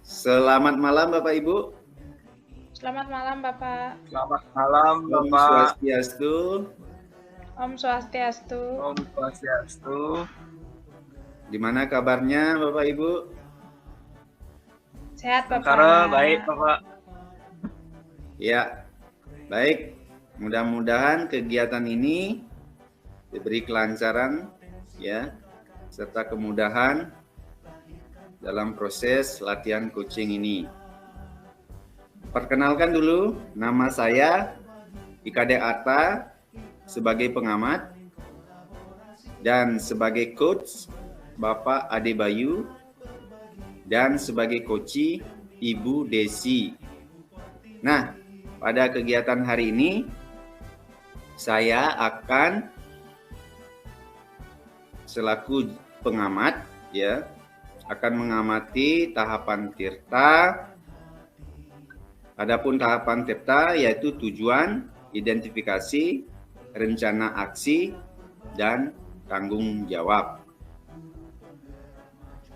Selamat malam Bapak Ibu. Selamat malam Bapak. Selamat malam Om Bapak. Swastiastu. Om Swastiastu. Om Swastiastu. Gimana kabarnya Bapak Ibu? Sehat Bapak. Sementara baik Bapak. Ya, baik. Mudah-mudahan kegiatan ini diberi kelancaran ya, serta kemudahan dalam proses latihan coaching ini. Perkenalkan dulu, nama saya Ikade Atta sebagai pengamat dan sebagai coach Bapak Ade Bayu dan sebagai coachi Ibu Desi. Nah, pada kegiatan hari ini saya akan selaku pengamat ya akan mengamati tahapan tirta. Adapun tahapan tirta yaitu tujuan, identifikasi, rencana aksi, dan tanggung jawab.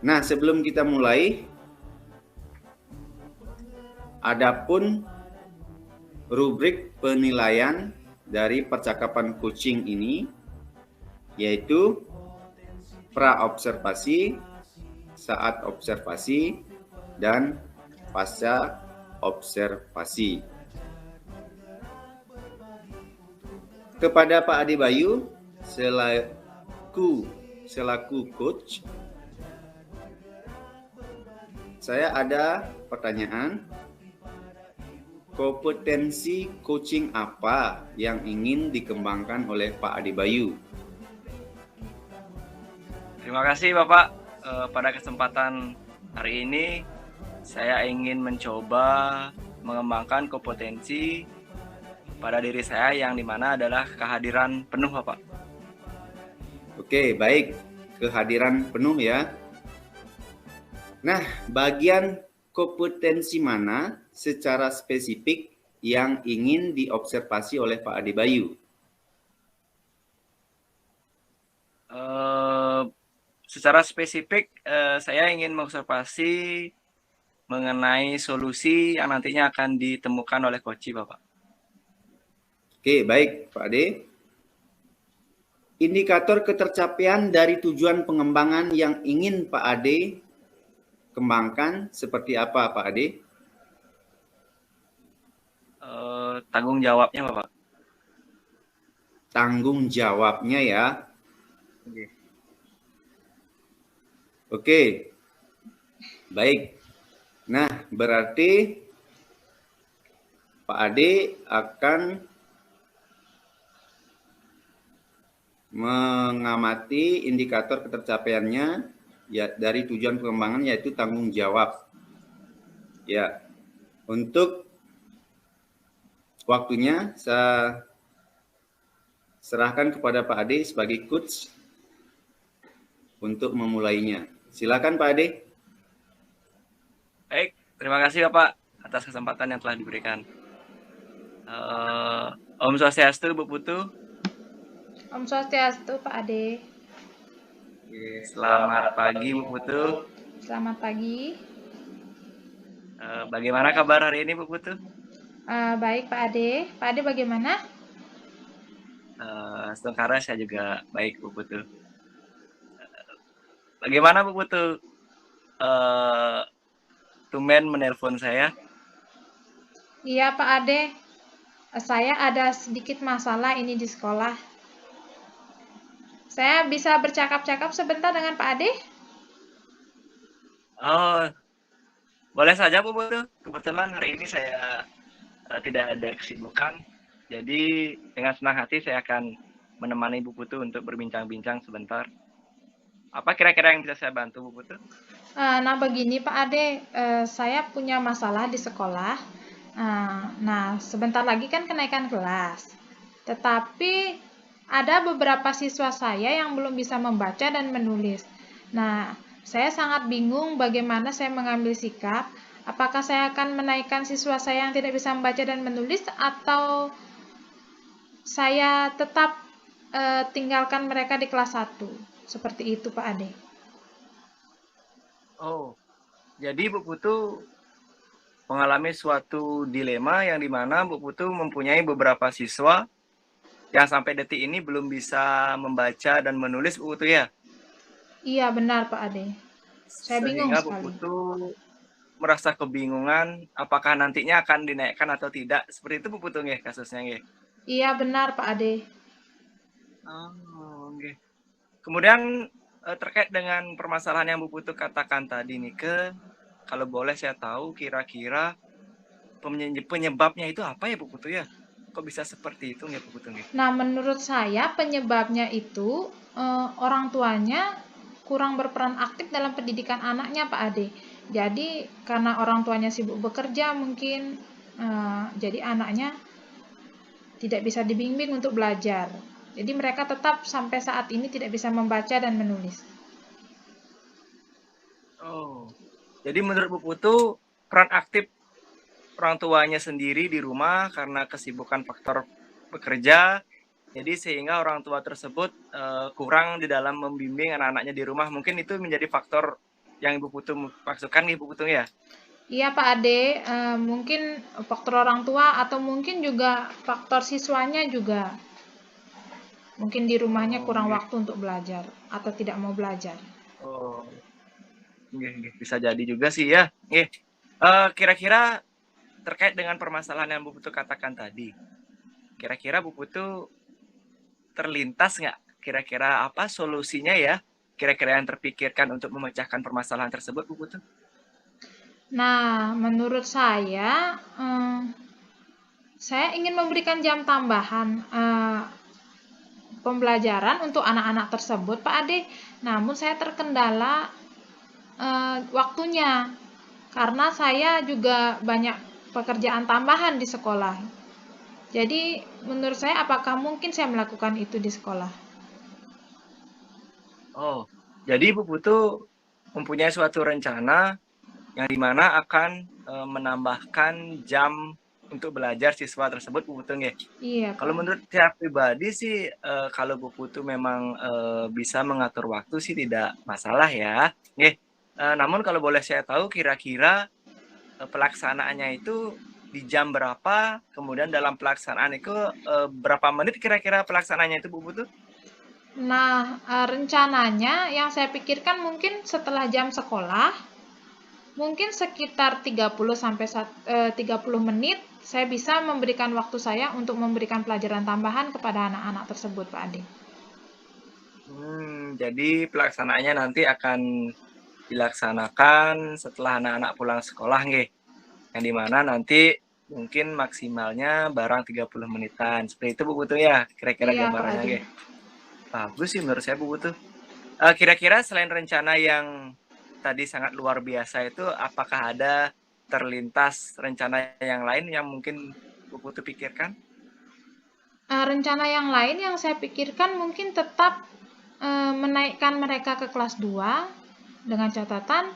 Nah, sebelum kita mulai, adapun rubrik penilaian dari percakapan coaching ini yaitu pra-observasi, saat observasi, dan pasca observasi. Kepada Pak Ade Bayu selaku coach, saya ada pertanyaan. Kompetensi coaching apa yang ingin dikembangkan oleh Pak Ade Bayu? Terima kasih Bapak. Pada kesempatan hari ini saya ingin mencoba mengembangkan kompetensi pada diri saya yang dimana adalah kehadiran penuh Bapak. Oke, baik. Kehadiran penuh ya. Nah, bagian kompetensi mana secara spesifik yang ingin diobservasi oleh Pak Ade Bayu? Secara spesifik saya ingin mengobservasi mengenai solusi yang nantinya akan ditemukan oleh coachi Bapak. Oke, baik Pak Ade. Indikator ketercapaian dari tujuan pengembangan yang ingin Pak Ade kembangkan seperti apa Pak Ade? Tanggung jawabnya Bapak. Tanggung jawabnya ya. Oke. Oke, baik. Nah, berarti Pak Ade akan mengamati indikator ketercapaiannya ya dari tujuan pengembangan yaitu tanggung jawab. Ya, untuk waktunya saya serahkan kepada Pak Ade sebagai coach untuk memulainya. Silakan Pak Ade. Baik, terima kasih Bapak atas kesempatan yang telah diberikan. Om Swastiastu Bu Putu. Om Swastiastu Pak Ade. Selamat pagi Bu Putu. Selamat pagi. Bagaimana kabar hari ini Bu Putu? Baik Pak Ade. Pak Ade bagaimana? Sementara saya juga baik Bu Putu. Bagaimana Bu Putu? Tumben menelpon saya. Iya Pak Ade. Saya ada sedikit masalah ini di sekolah. Saya bisa bercakap-cakap sebentar dengan Pak Ade? Oh, boleh saja Bu Putu. Kebetulan hari ini saya tidak ada kesibukan. Jadi dengan senang hati saya akan menemani Bu Putu untuk berbincang-bincang sebentar. Apa kira-kira yang bisa saya bantu Bu Putu? Nah begini Pak Ade, saya punya masalah di sekolah. Nah sebentar lagi kan kenaikan kelas. Tetapi ada beberapa siswa saya yang belum bisa membaca dan menulis. Nah, saya sangat bingung bagaimana saya mengambil sikap. Apakah saya akan menaikkan siswa saya yang tidak bisa membaca dan menulis atau saya tetap tinggalkan mereka di kelas 1. Seperti itu Pak Ade. Oh, Jadi Bu Putu mengalami suatu dilema yang dimana Bu Putu mempunyai beberapa siswa yang sampai detik ini belum bisa membaca dan menulis Bu Putu ya. Iya, benar Pak Ade. Saya bingung Sehingga Bu sekali. Putu merasa kebingungan apakah nantinya akan dinaikkan atau tidak. Seperti itu Bu Putu nggih kasusnya nggih. Iya, benar Pak Ade. Oh, nggih. Kemudian terkait dengan permasalahan yang Bu Putu katakan tadi nih kalau boleh saya tahu kira-kira penyebabnya itu apa ya Bu Putu ya? Kok bisa seperti itu nggak Bu Putu nggih? Nah, menurut saya penyebabnya itu orang tuanya kurang berperan aktif dalam pendidikan anaknya, Pak Ade. Jadi karena orang tuanya sibuk bekerja mungkin jadi anaknya tidak bisa dibimbing untuk belajar. Jadi mereka tetap sampai saat ini tidak bisa membaca dan menulis. Oh, jadi menurut Bu Putu peran aktif orang tuanya sendiri di rumah karena kesibukan faktor bekerja, jadi sehingga orang tua tersebut kurang di dalam membimbing anak-anaknya di rumah. Mungkin itu menjadi faktor yang Ibu Putu maksudkan Ibu Putu ya? Iya Pak Ade, mungkin faktor orang tua atau mungkin juga faktor siswanya juga. Mungkin di rumahnya Oh, kurang nggih. waktu untuk belajar atau tidak mau belajar. Oh, nggih, bisa jadi juga sih ya. Nggih. Kira-kira terkait dengan permasalahan yang Bu Putu katakan tadi, kira-kira Bu Putu terlintas nggak kira-kira apa solusinya ya? Kira-kira yang terpikirkan untuk memecahkan permasalahan tersebut, Bu Putu? Nah, menurut saya ingin memberikan jam tambahan pembelajaran untuk anak-anak tersebut, Pak Ade. Namun saya terkendala waktunya karena saya juga banyak pekerjaan tambahan di sekolah. Jadi, menurut saya apakah mungkin saya melakukan itu di sekolah? Oh, jadi Bu Putu mempunyai suatu rencana yang dimana akan menambahkan jam untuk belajar siswa tersebut, Bu Putu nggih? Iya, Kalau Pak Ade. menurut saya pribadi sih, kalau Bu Putu memang bisa mengatur waktu sih tidak masalah ya. Nggih. Namun kalau boleh saya tahu kira-kira pelaksanaannya itu di jam berapa? Kemudian dalam pelaksanaan itu berapa menit kira-kira pelaksanaannya itu Bu Putu? Nah, rencananya yang saya pikirkan mungkin setelah jam sekolah, mungkin sekitar 30 sampai 30 menit saya bisa memberikan waktu saya untuk memberikan pelajaran tambahan kepada anak-anak tersebut, Pak Ade. Jadi pelaksanaannya nanti akan dilaksanakan setelah anak-anak pulang sekolah nggih. Yang dimana nanti mungkin maksimalnya barang 30 menitan. Seperti itu Bu Putu ya, kira-kira Iya, Pak gambarannya Ade. nggih. Bagus sih menurut saya Bu Putu. Kira-kira selain rencana yang tadi sangat luar biasa itu, apakah ada terlintas rencana yang lain yang mungkin Bu Putu pikirkan? Rencana yang lain yang saya pikirkan mungkin tetap menaikkan mereka ke kelas 2 dengan catatan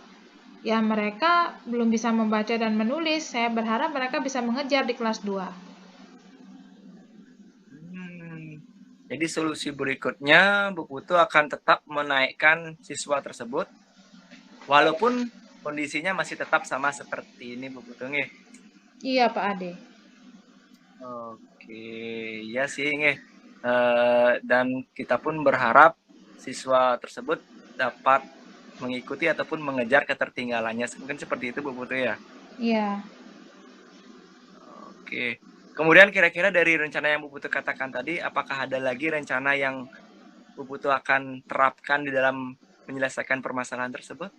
ya mereka belum bisa membaca dan menulis. Saya berharap mereka bisa mengejar di kelas 2. Jadi solusi berikutnya Bu Putu akan tetap menaikkan siswa tersebut walaupun kondisinya masih tetap sama seperti ini Bu Putu nggih. Iya, Pak Ade. Oke, ya sih nggih. Dan kita pun berharap siswa tersebut dapat mengikuti ataupun mengejar ketertinggalannya. Mungkin seperti itu Bu Putu ya. Iya. Oke. Kemudian kira-kira dari rencana yang Bu Putu katakan tadi, apakah ada lagi rencana yang Bu Putu akan terapkan di dalam menyelesaikan permasalahan tersebut?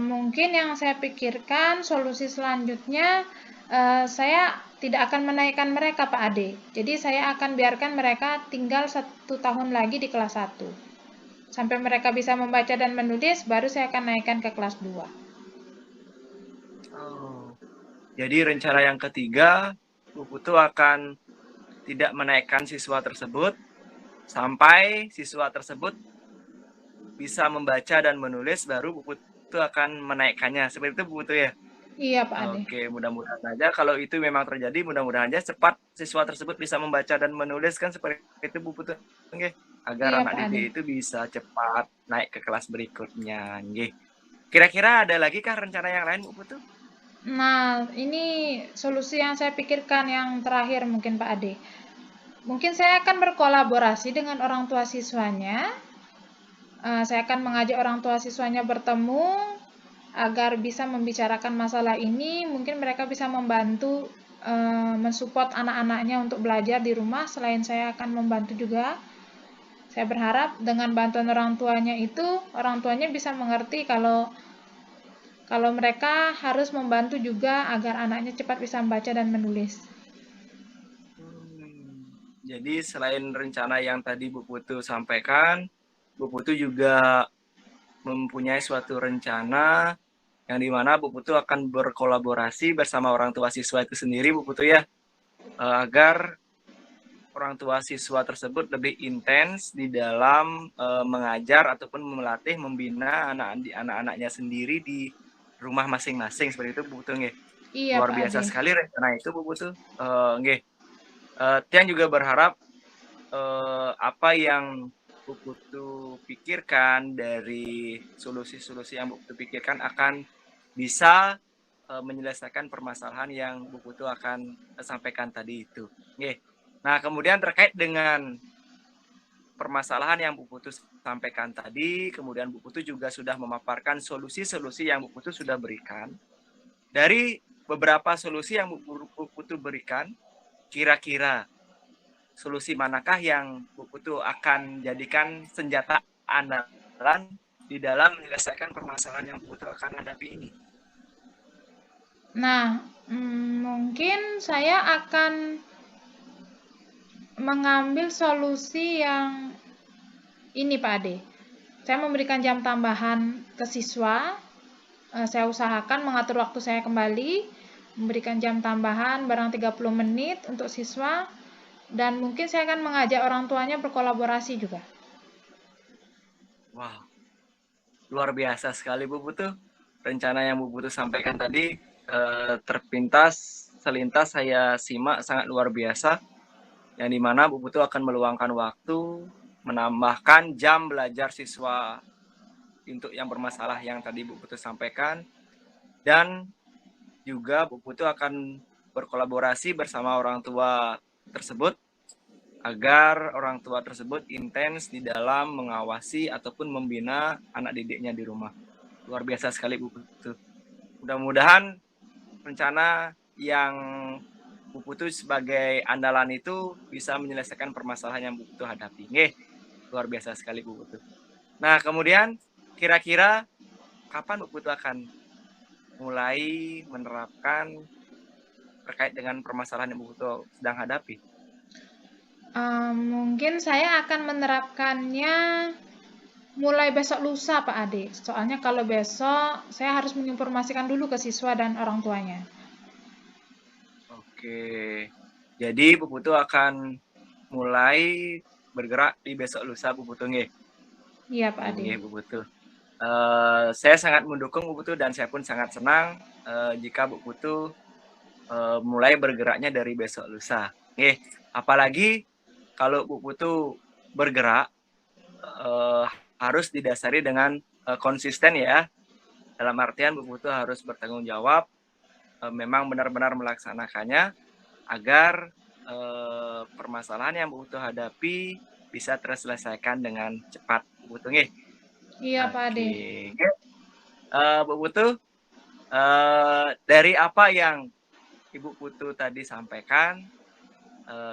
Mungkin yang saya pikirkan solusi selanjutnya saya tidak akan menaikkan mereka, Pak Ade. Jadi saya akan biarkan mereka tinggal 1 tahun lagi di kelas 1. Sampai mereka bisa membaca dan menulis, baru saya akan naikkan ke kelas 2. Oh. Jadi rencana yang ketiga, Bu Putu akan tidak menaikkan siswa tersebut sampai siswa tersebut bisa membaca dan menulis, baru Bu Putu akan menaikkannya. Seperti itu Bu Putu ya? Iya, Pak Ade. Oke, mudah-mudahan saja kalau itu memang terjadi, mudah-mudahan aja cepat siswa tersebut bisa membaca dan menulis kan seperti itu Bu Putu. Nggih, agar Iya, anak Pak Ade. didik itu bisa cepat naik ke kelas berikutnya. Nggih. Kira-kira ada lagi kah rencana yang lain Bu Putu? Nah, ini solusi yang saya pikirkan yang terakhir mungkin Pak Ade. Mungkin saya akan berkolaborasi dengan orang tua siswanya. Saya akan mengajak orang tua siswanya bertemu agar bisa membicarakan masalah ini. Mungkin mereka bisa membantu mensupport anak-anaknya untuk belajar di rumah. Selain saya akan membantu juga. Saya berharap dengan bantuan orang tuanya itu, orang tuanya bisa mengerti kalau mereka harus membantu juga agar anaknya cepat bisa membaca dan menulis. Jadi selain rencana yang tadi Bu Putu sampaikan, Bu Putu juga mempunyai suatu rencana yang dimana Bu Putu akan berkolaborasi bersama orang tua siswa itu sendiri, Bu Putu ya, agar orang tua siswa tersebut lebih intens di dalam mengajar ataupun melatih, membina anak-anaknya sendiri di rumah masing-masing seperti itu, Bu Putu nggih. Iya, Luar Pak biasa Ade. sekali rencana itu, Bu Putu. Nggih. Tian juga berharap apa yang Bu Putu pikirkan dari solusi-solusi yang Bu Putu pikirkan akan bisa menyelesaikan permasalahan yang Bu Putu akan sampaikan tadi itu. Nggih. Nah, kemudian terkait dengan permasalahan yang Bu Putu sampaikan tadi, kemudian Bu Putu juga sudah memaparkan solusi-solusi yang Bu Putu sudah berikan. Dari beberapa solusi yang Bu Putu berikan, kira-kira solusi manakah yang Bu Putu akan jadikan senjata andalan di dalam menyelesaikan permasalahan yang Bu Putu akan hadapi ini? Nah, mungkin saya akan mengambil solusi yang ini Pak Ade. Saya memberikan jam tambahan ke siswa. Saya usahakan mengatur waktu saya kembali, memberikan jam tambahan barang 30 menit untuk siswa, dan mungkin saya akan mengajak orang tuanya berkolaborasi juga. Wow, luar biasa sekali Bu Putu. Rencana yang Bu Putu sampaikan tadi terpintas, selintas saya simak sangat luar biasa. Yang dimana Bu Putu akan meluangkan waktu, menambahkan jam belajar siswa untuk yang bermasalah yang tadi Bu Putu sampaikan, dan juga Bu Putu akan berkolaborasi bersama orang tua tersebut agar orang tua tersebut intens di dalam mengawasi ataupun membina anak didiknya di rumah. Luar biasa sekali Bu Putu. Mudah-mudahan rencana yang Bu Putu sebagai andalan itu bisa menyelesaikan permasalahan yang Bu Putu hadapi. Nggih, luar biasa sekali Bu Putu. Nah, kemudian kira-kira kapan Bu Putu akan mulai menerapkan terkait dengan permasalahan yang Bu Putu sedang hadapi? Mungkin saya akan menerapkannya mulai besok lusa Pak Ade. Soalnya kalau besok saya harus menginformasikan dulu ke siswa dan orang tuanya. Oke. Jadi Bu Putu akan mulai bergerak di besok lusa Bu Putu nggih. Iya Pak Ade. Nggih Bu Putu. Saya sangat mendukung Bu Putu dan saya pun sangat senang jika Bu Putu mulai bergeraknya dari besok lusa. Nggih, apalagi kalau Bu Putu bergerak harus didasari dengan konsisten ya. Dalam artian Bu Putu harus bertanggung jawab, memang benar-benar melaksanakannya agar permasalahan yang Bu Putu hadapi bisa terselesaikan dengan cepat Bu Putu nggih. Iya Pak Ade. Bu Putu, dari apa yang Ibu Putu tadi sampaikan,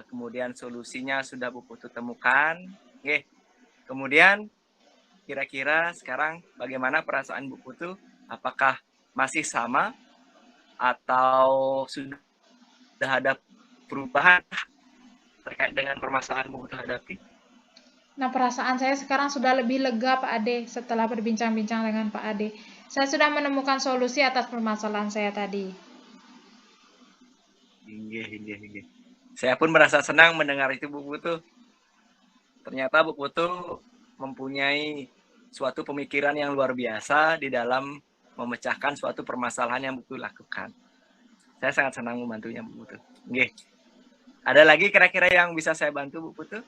kemudian solusinya sudah Bu Putu temukan, nggih. Kemudian kira-kira sekarang bagaimana perasaan Bu Putu? Apakah masih sama atau sudah ada perubahan terkait dengan permasalahan Bu Putu hadapi? Nah, perasaan saya sekarang sudah lebih lega Pak Ade setelah berbincang-bincang dengan Pak Ade. Saya sudah menemukan solusi atas permasalahan saya tadi. Inggih. Saya pun merasa senang mendengar itu Bu Putu. Ternyata Bu Putu mempunyai suatu pemikiran yang luar biasa di dalam memecahkan suatu permasalahan yang Bu Putu lakukan. Saya sangat senang membantunya Bu Putu. Nggih. Ada lagi kira-kira yang bisa saya bantu Bu Putu?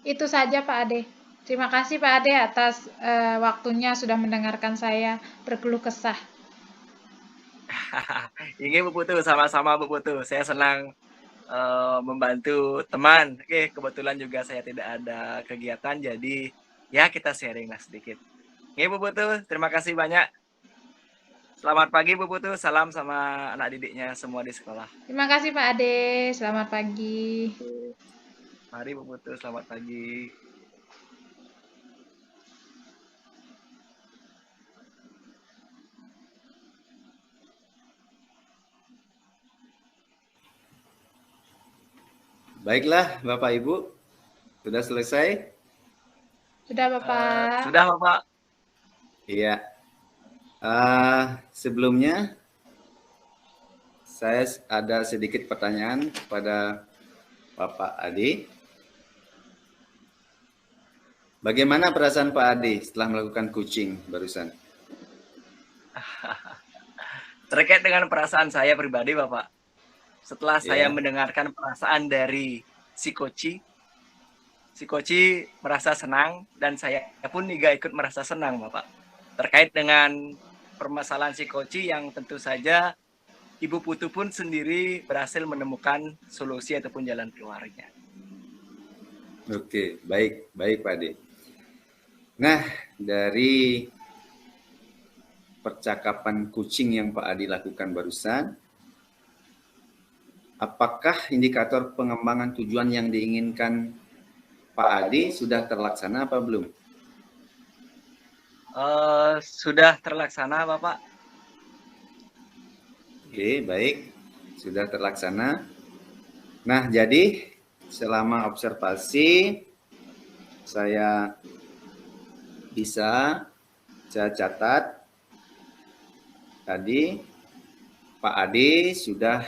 Itu saja Pak Ade. Terima kasih Pak Ade atas waktunya sudah mendengarkan saya berkeluh kesah. Ini Bu Putu, sama-sama Bu Putu. Saya senang membantu teman. Oke, kebetulan juga saya tidak ada kegiatan, jadi ya kita sharing lah sedikit. Oke Bu Putu, terima kasih banyak. Selamat pagi Bu Putu, salam sama anak didiknya semua di sekolah. Terima kasih Pak Ade, selamat pagi. Mari Bu Putu, selamat pagi. Baiklah, Bapak Ibu, sudah selesai? Sudah Bapak? Sudah Bapak. Iya. Sebelumnya, saya ada sedikit pertanyaan kepada Bapak Ade. Bagaimana perasaan Pak Ade setelah melakukan coaching barusan? Terkait dengan perasaan saya pribadi Bapak, setelah saya Ya. mendengarkan perasaan dari si coach merasa senang dan saya pun juga ikut merasa senang Bapak. Terkait dengan permasalahan si coach yang tentu saja Ibu Putu pun sendiri berhasil menemukan solusi ataupun jalan keluarnya. Oke, baik Pak Ade. Nah, dari percakapan coaching yang Pak Ade lakukan barusan, apakah indikator pengembangan tujuan yang diinginkan Pak Ade sudah terlaksana apa belum? Sudah terlaksana Bapak. Oke, baik. Sudah terlaksana. Nah, jadi selama observasi saya catat tadi Pak Ade sudah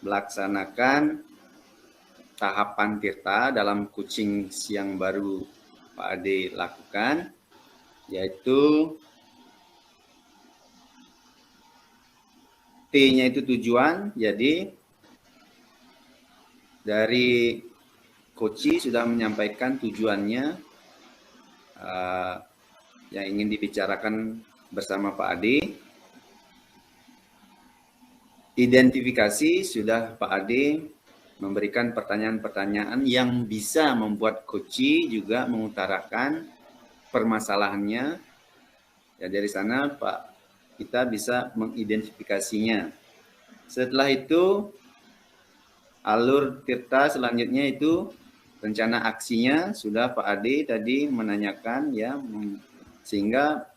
melaksanakan tahapan Tirta dalam coaching yang baru Pak Ade lakukan, yaitu T-nya itu tujuan. Jadi dari coach sudah menyampaikan tujuannya yang ingin dibicarakan bersama Pak Ade. Identifikasi sudah Pak Ade memberikan pertanyaan-pertanyaan yang bisa membuat coach juga mengutarakan permasalahannya. Ya, dari sana kita bisa mengidentifikasinya. Setelah itu alur Tirta selanjutnya itu rencana aksinya sudah Pak Ade tadi menanyakan ya, sehingga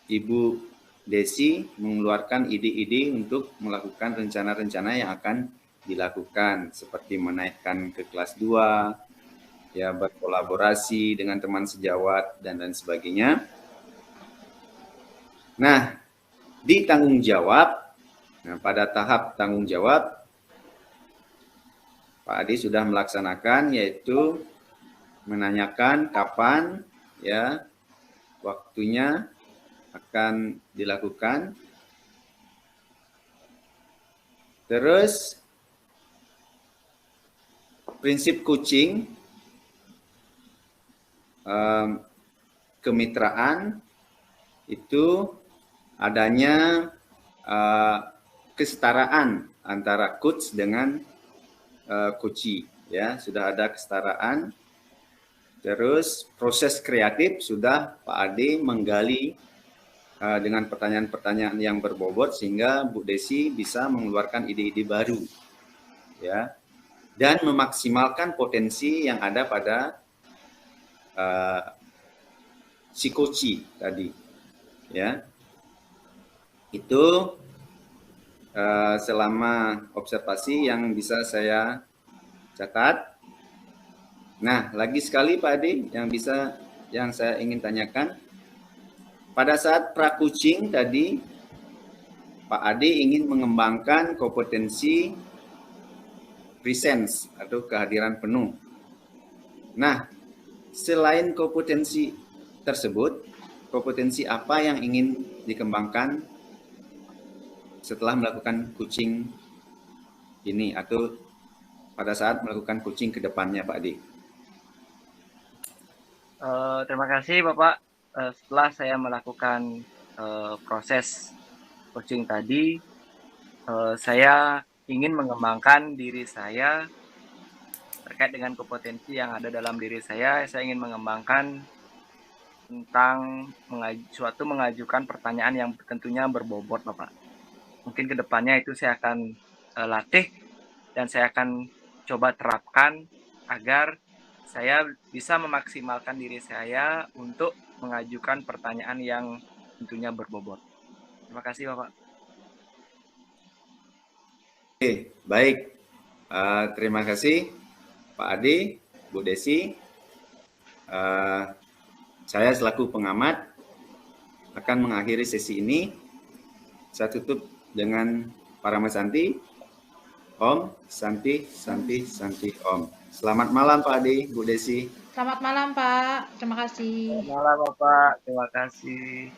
Ibu Desi mengeluarkan ide-ide untuk melakukan rencana-rencana yang akan dilakukan, seperti menaikkan ke kelas 2, ya, berkolaborasi dengan teman sejawat dan lain sebagainya. Nah, di tanggung jawab, pada tahap tanggung jawab Pak Ade sudah melaksanakan, yaitu menanyakan kapan ya waktunya akan dilakukan. Terus prinsip coaching, kemitraan itu adanya kesetaraan antara coach dengan coachee, ya, sudah ada kesetaraan. Terus proses kreatif sudah Pak Ade menggali dengan pertanyaan-pertanyaan yang berbobot sehingga Bu Desi bisa mengeluarkan ide-ide baru, ya, dan memaksimalkan potensi yang ada pada si coachee tadi, ya. Itu selama observasi yang bisa saya catat. Nah, lagi sekali Pak Ade yang saya ingin tanyakan, pada saat pra-coaching tadi Pak Ade ingin mengembangkan kompetensi presence atau kehadiran penuh. Nah, selain kompetensi tersebut, kompetensi apa yang ingin dikembangkan setelah melakukan coaching ini atau pada saat melakukan coaching ke depannya Pak Ade? Terima kasih Bapak. Setelah saya melakukan proses coaching tadi, saya ingin mengembangkan diri saya terkait dengan kompetensi yang ada dalam diri saya. Saya ingin mengembangkan tentang mengajukan pertanyaan yang tentunya berbobot, Bapak. Mungkin kedepannya itu saya akan latih dan saya akan coba terapkan agar saya bisa memaksimalkan diri saya untuk mengajukan pertanyaan yang tentunya berbobot. Terima kasih, Bapak. Oke, baik. Terima kasih Pak Ade, Bu Desi. Saya selaku pengamat akan mengakhiri sesi ini. Saya tutup dengan Parama Santi. Om, Santi, Santi, Santi, Om. Selamat malam Pak Ade, Bu Desi. Selamat malam Pak, terima kasih. Selamat malam Bapak, terima kasih.